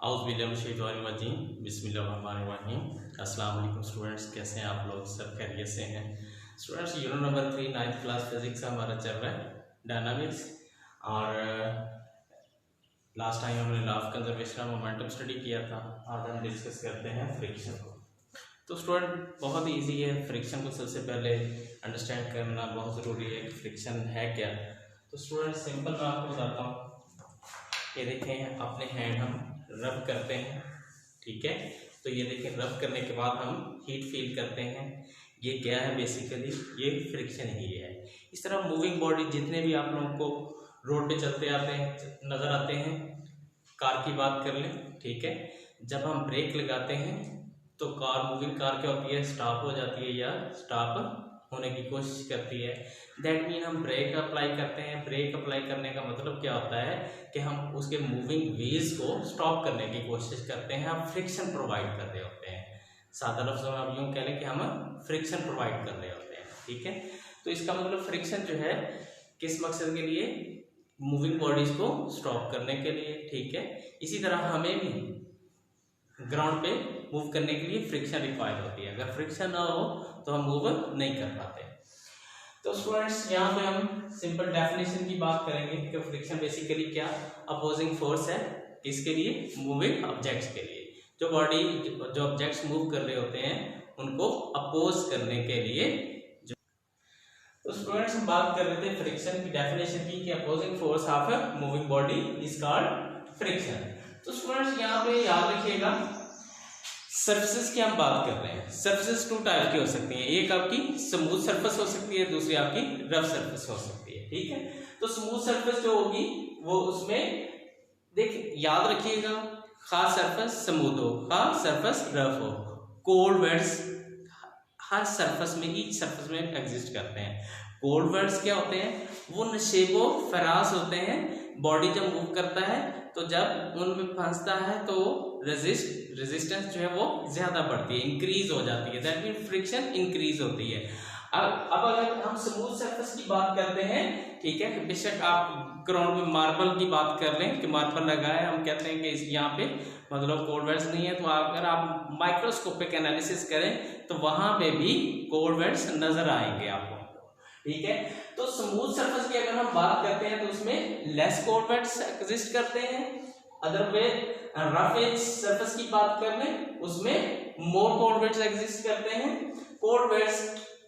आउज़ुबिल्लाहिमिनश्शैतानिर्रजीम बिस्मिल्लाहिर्रहमानिर्रहीम। अस्सलाम वालेकुम स्टूडेंट्स, कैसे हैं आप लोग? सब खैरियत से हैं? Students, unit number 3 9th class physics का हमारा चल रहा है डायनामिक्स। और लास्ट टाइम हमने law of conservation of momentum study किया था। आज हम डिस्कस करते हैं फ्रिक्शन को। तो स्टूडेंट, बहुत ही ईजी है। फ्रिक्शन को सबसे पहले अंडरस्टैंड करना बहुत ज़रूरी है कि फ्रिक्शन है क्या। तो स्टूडेंट, सिंपल मैं आपको बताता हूँ। ये देखें, अपने हैंड हम रब करते हैं, ठीक है। तो ये देखें, रब करने के बाद हम हीट फील करते हैं। ये क्या है? बेसिकली ये फ्रिक्शन ही है। इस तरह मूविंग बॉडी जितने भी आप लोगों को रोड पे चलते आते हैं नज़र आते हैं, कार की बात कर लें, ठीक है। जब हम ब्रेक लगाते हैं तो मूविंग कार क्या होती है? स्टॉप हो जाती है या स्टॉप होने की कोशिश करती है। दैट मीन हम ब्रेक अप्लाई करते हैं। ब्रेक अप्लाई करने का मतलब क्या होता है कि हम उसके मूविंग व्हील्स को स्टॉप करने की कोशिश करते हैं। हम फ्रिक्शन प्रोवाइड कर रहे होते हैं। सादा लफ्ज़ों में आप यूँ कह लें कि हम फ्रिक्शन प्रोवाइड कर रहे होते हैं, ठीक है। तो इसका मतलब फ्रिक्शन जो है किस मकसद के लिए? मूविंग बॉडीज को स्टॉप करने के लिए, ठीक है। इसी तरह हमें भी ग्राउंड पे मूव करने के लिए फ्रिक्शन रिक्वायर्ड होती है। अगर फ्रिक्शन ना हो तो हम मूव नहीं कर पाते। तो स्टूडेंट्स, यहाँ पे हम सिंपल डेफिनेशन की बात करेंगे कि फ्रिक्शन बेसिकली क्या? अपोजिंग फोर्स है। किसके लिए? मूविंग ऑब्जेक्ट्स के लिए। जो ऑब्जेक्ट्स मूव कर रहे होते हैं उनको अपोज करने के लिए। तो स्टूडेंट्स, हम बात कर रहे थे फ्रिक्शन की डेफिनेशन की कि opposing force of moving body is called friction. तो स्टूडेंट्स, यहाँ पे याद रखिएगा, सरफेसेस की हम बात कर रहे हैं। सरफेसेस 2 टाइप की हो सकती हैं। एक आपकी स्मूथ सरफेस हो सकती है, दूसरी आपकी रफ सरफेस हो सकती है, ठीक है। तो स्मूथ सरफेस जो होगी वो उसमें याद रखिएगा, खास सरफेस स्मूथ हो, खास सरफेस रफ हो। कोल्ड वेट्स हर सरफेस में, ईच सरफेस में एग्जिस्ट करते हैं। कोल्ड वेट्स क्या होते हैं? वो नशेबो फराज होते हैं। बॉडी जब मूव करता है तो जब उनमें फंसता है तो रेजिस्टेंस जो है वो ज्यादा बढ़ती है, इंक्रीज हो जाती है। दैट मीन फ्रिक्शन इंक्रीज होती है। अब अगर हम स्मूथ सरफेस की बात करते हैं, ठीक है, बेशक आप ग्राउंड में मार्बल की बात कर लें कि मार्बल लगा है, हम कहते हैं कि यहाँ पे मतलब कोल्ड वेट्स नहीं है। तो अगर आप माइक्रोस्कोपिक एनालिसिस करें तो वहां पे भी कोल्ड वेट्स नजर आएंगे आपको, ठीक है। तो स्मूथ सरफेस की अगर हम बात करते हैं तो उसमें लेस कोल्ड वेट्स एग्जिस्ट करते हैं। अदरवाइज रफ एज सरफेस की बात कर लें, उसमें मोर कोल्ड वेट्स एग्जिस्ट करते हैं। कोल्ड वेट्स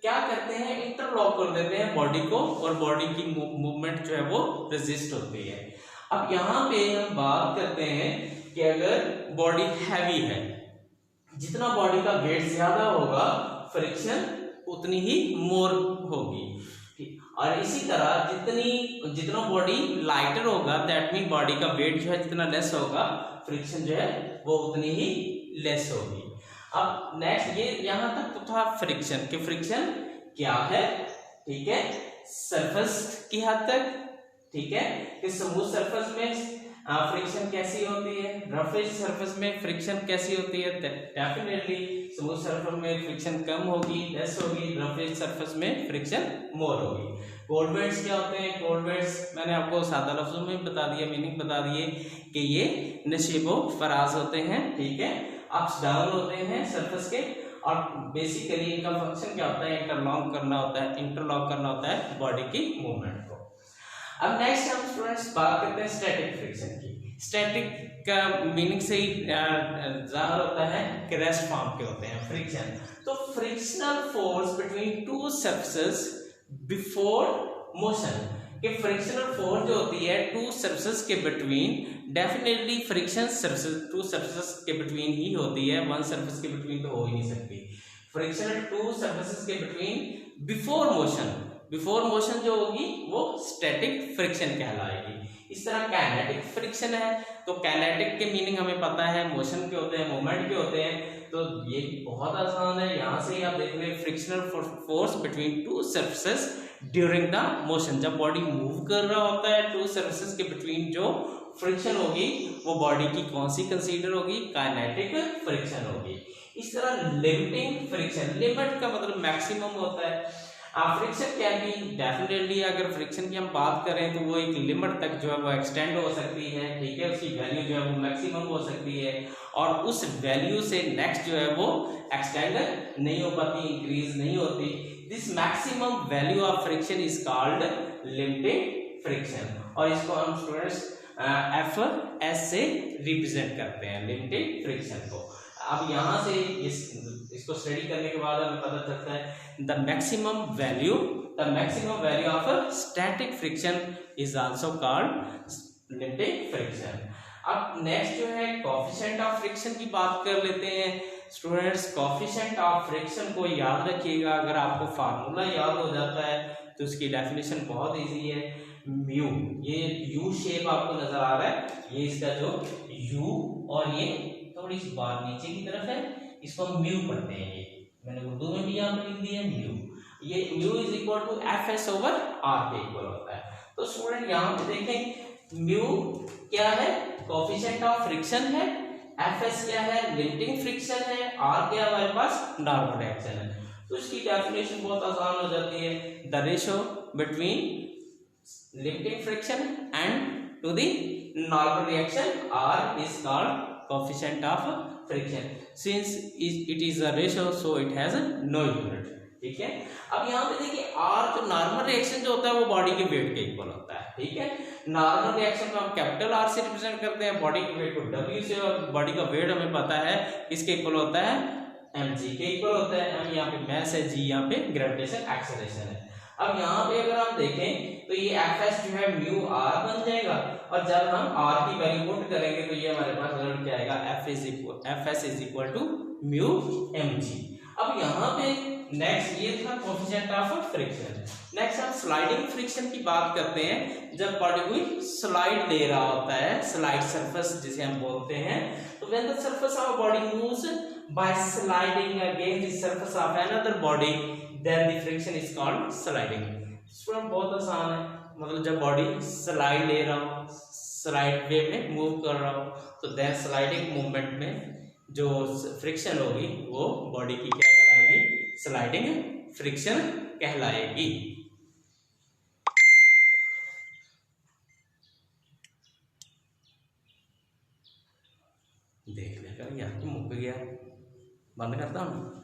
क्या करते हैं? इंटरलॉक कर देते हैं बॉडी को, और बॉडी की मूवमेंट जो है वो रेजिस्ट होती है। अब यहाँ पे हम बात करते हैं कि अगर बॉडी हैवी है, जितना बॉडी का वेट ज्यादा होगा फ्रिक्शन उतनी ही मोर होगी। और इसी तरह जितना बॉडी लाइटर होगा, दैट मीन बॉडी का वेट जो है जितना लेस होगा, फ्रिक्शन जो है वो उतनी ही लेस होगी। अब नेक्स्ट, ये यहां तक तो था फ्रिक्शन कि फ्रिक्शन क्या है, ठीक है, सरफेस की हद तक, ठीक है, कि स्मूथ सरफेस में फ्रिक्शन कैसी होती है, रफ एज सरफेस में फ्रिक्शन कैसी होती है। डेफिनेटली स्मूथ सरफेस में फ्रिक्शन कम होगी, लेस होगी, रफ एज सरफेस में फ्रिक्शन मोर होगी। कोल्ड वेट्स क्या होते हैं? कोल्ड वेट्स मैंने आपको सादा लफ्जों में बता दिया, मीनिंग बता दिए कि ये नशीबो फराज होते हैं, ठीक है, अप्स डाउन होते हैं सरफेस के। और बेसिकली इनका फंक्शन क्या होता है? इंटरलॉक करना होता है बॉडी की मूवमेंट को। अब नेक्स्ट हम स्टूडेंट्स बात करते हैं स्टैटिक फ्रिक्शन की। स्टैटिक का मीनिंग से ही जाहिर होता है कि रेस्ट फॉर्म के होते हैं फ्रिक्शन। तो frictional force between two surfaces before motion, कि फ्रिक्शनल फोर्स जो होती है टू सरफेसेस के between, definitely friction to surfaces के बिटवीन ही होती है, वन सरफेस के बिटवीन तो हो ही नहीं सकती। फ्रिक्शन टू सरफेसेस के बिटवीन बिफोर मोशन जो होगी वो स्टैटिक फ्रिक्शन कहलाएगी। इस तरह काइनेटिक फ्रिक्शन है, तो काइनेटिक के मीनिंग हमें पता है, मोशन के होते हैं, मूवमेंट के होते हैं। तो ये बहुत आसान है, यहां से ही आप देख रहे हैं frictional force between two surfaces during the motion. जब बॉडी मूव कर रहा होता है, टू सरफेसेस के बिटवीन जो फ्रिक्शन होगी वो बॉडी की कौन सी कंसीडर होगी? काइनेटिक फ्रिक्शन होगी। इस तरह लिमिटिंग फ्रिक्शन, लिमिट का मतलब मैक्सिमम होता है। फ्रिक्शन कैन बी डेफिनेटली, अगर फ्रिक्शन की हम बात करें तो वो एक लिमिट तक जो है वो एक्सटेंड हो सकती है, ठीक है, उसकी वैल्यू जो है वो मैक्सिमम हो सकती है और उस वैल्यू से नेक्स्ट जो है वो एक्सटेंड नहीं हो पाती, इंक्रीज नहीं होती। This maximum value of friction is called limiting friction, और इसको हम स्टूडेंट्स एफ एस से रिप्रेजेंट करते हैं लिमिटिंग फ्रिक्शन को। अब यहाँ से इसको स्टडी करने के बाद हमें पता चलता है the maximum value of static friction is also called limiting friction. अब नेक्स्ट जो है कोएफिशिएंट ऑफ फ्रिक्शन की बात कर लेते हैं स्टूडेंट्स। कोएफिशिएंट ऑफ फ्रिक्शन को याद रखिएगा, अगर आपको फार्मूला याद हो जाता है तो उसकी डेफिनेशन बहुत इजी है। म्यू, ये यू शेप आपको नजर आ रहा है, ये इसका जो यू और ये थोड़ी सी बात नीचे की तरफ है, इसको हम म्यू पढ़ते हैं। ये मैंने उर्दू में भी यहाँ पे लिख दिया म्यू। ये mu is equal to F S over R के इक्वल होता है। तो स्टूडेंट यहाँ पे देखें म्यू क्या है, कोएफिशिएंट ऑफ फ्रिक्शन है, एफ एस क्या है, लिमिटिंग फ्रिक्शन है, आर क्या हमारे पास नॉर्मल रिएक्शन है। तो इसकी डेफिनेशन बहुत आसान हो जाती है, the ratio between limiting friction and to the normal reaction R is called coefficient of friction. Since it is a ratio, so it has no unit. ठीक है, अब यहाँ पे देखिए R जो नॉर्मल रिएक्शन जो होता है वो बॉडी के वेट के इक्वल होता है, ठीक है। नॉर्मल रिएक्शन को हम कैपिटल R से रिप्रेजेंट करते हैं, बॉडी के वेट को W से, और बॉडी का वेट हमें पता है किसके इक्वल होता है, mg के इक्वल होता है। m यहाँ पे मास है, g यहाँ पे ग्रेविटेशन एक्सेलरेशन है। अब यहाँ पे अगर आप देखें तो ये एफ एस जो है म्यू आर बन जाएगा, और जब हम आर की वैल्यू पुट करेंगे तो ये हमारे पास रिजल्ट क्या आएगा, F S is equal to mu M G. अब यहाँ पे नेक्स्ट ये था कोएफिशिएंट ऑफ फ्रिक्शन। नेक्स्ट हम स्लाइडिंग फ्रिक्शन की बात करते हैं, जब बॉडी कोई स्लाइड ले रहा होता है, स्लाइड सरफेस जिसे हम बोलते हैं, तो when the surface of body moves bye sliding against the surface of another body, then the friction is called sliding। Student बहुत आसान है, मतलब जब बॉडी स्लाइड ले रहा हो, स्लाइड वे में मूव कर रहा हो, तो देन स्लाइडिंग मूवमेंट में जो फ्रिक्शन होगी वो बॉडी की क्या कहलाएगी, स्लाइडिंग फ्रिक्शन कहलाएगी। देख लेकर यार मुक गया, बंद करता हूँ।